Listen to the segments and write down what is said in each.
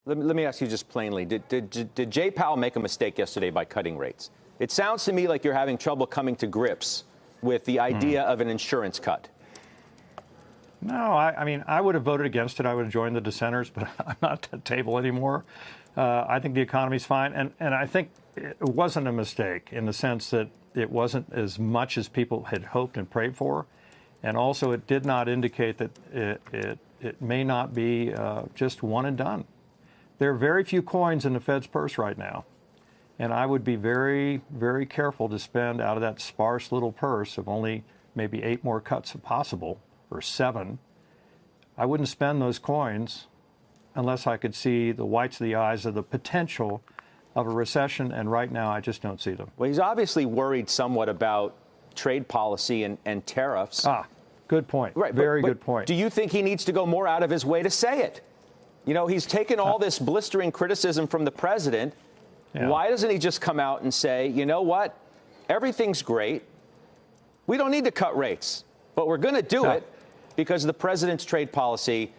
Let me ask you just plainly, did Jay Powell make a mistake yesterday by cutting rates? It sounds to me like you're having trouble coming to grips with the idea of an insurance cut. No, I mean, I would have voted against it. I would have joined the dissenters, but I'm not at that table anymore. I think the economy's fine. And I think it wasn't a mistake in the sense that it wasn't as much as people had hoped and prayed for. And also, it did not indicate that it may not be just one and done. There are very few coins in the Fed's purse right now. And I would be very, very careful to spend out of that sparse little purse of only maybe 8 more cuts if possible, or 7. I wouldn't spend those coins unless I could see the whites of the eyes of the potential of a recession, and right now I just don't see them. Well, he's obviously worried somewhat about trade policy and tariffs. Good point. Right, Very good point. Do you think he needs to go more out of his way to say it? You know, he's taken all this blistering criticism from the president. Yeah. Why doesn't he just come out and say, you know what, everything's great. We don't need to cut rates, but we're going to do it because the president's trade policy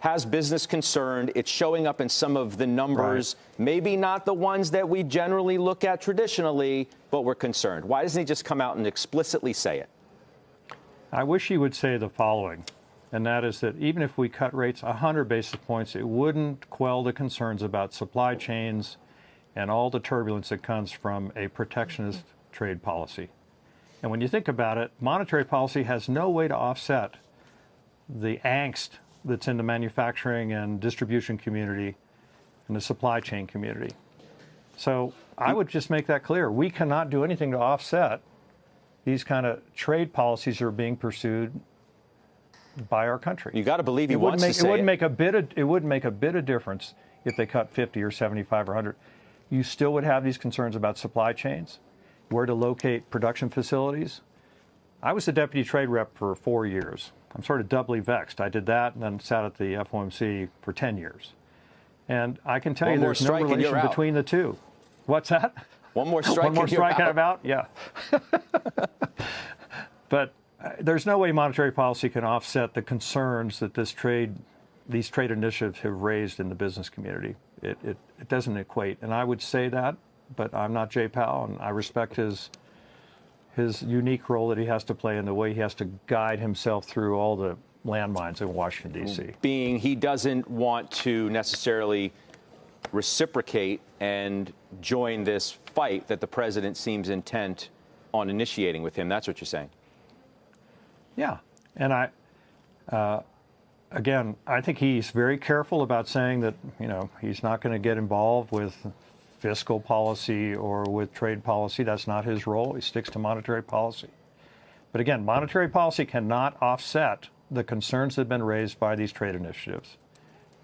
has business concerned. It's showing up in some of the numbers, maybe not the ones that we generally look at traditionally, but we're concerned. Why doesn't he just come out and explicitly say it? I wish he would say the following, and that is that even if we cut rates 100 basis points, it wouldn't quell the concerns about supply chains and all the turbulence that comes from a protectionist trade policy. And when you think about it, monetary policy has no way to offset the angst that's in the manufacturing and distribution community and the supply chain community. So I would just make that clear. We cannot do anything to offset these kind of trade policies that are being pursued by our country. You got to believe he wants to say it. It wouldn't make a bit of difference if they cut 50 or 75 or 100. You still would have these concerns about supply chains, where to locate production facilities. I was the deputy trade rep for 4 years. I'm sort of doubly vexed. I did that and then sat at the FOMC for 10 years. And I can tell you there's no relation between the two. What's that? One more strike. One more strike and I'm out? Yeah. But there's no way monetary policy can offset the concerns that these trade initiatives have raised in the business community. It doesn't equate. And I would say that, but I'm not Jay Powell, and I respect his unique role that he has to play in the way he has to guide himself through all the landmines in Washington, D.C. Being he doesn't want to necessarily reciprocate and join this fight that the president seems intent on initiating with him. That's what you're saying. Yeah. And again, I think he's very careful about saying that, he's not going to get involved with fiscal policy or with trade policy. That's not his role. He sticks to monetary policy. But again, monetary policy cannot offset the concerns that have been raised by these trade initiatives.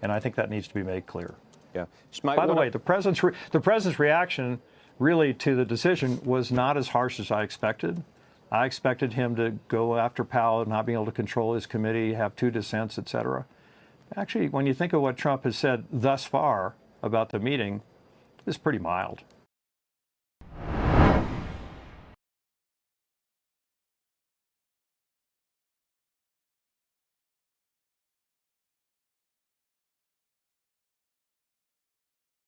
And I think that needs to be made clear. Yeah. By the way, the president's reaction really to the decision was not as harsh as I expected. I expected him to go after Powell, not being able to control his committee, have 2 dissents, et cetera. Actually, when you think of what Trump has said thus far about the meeting, it's pretty mild.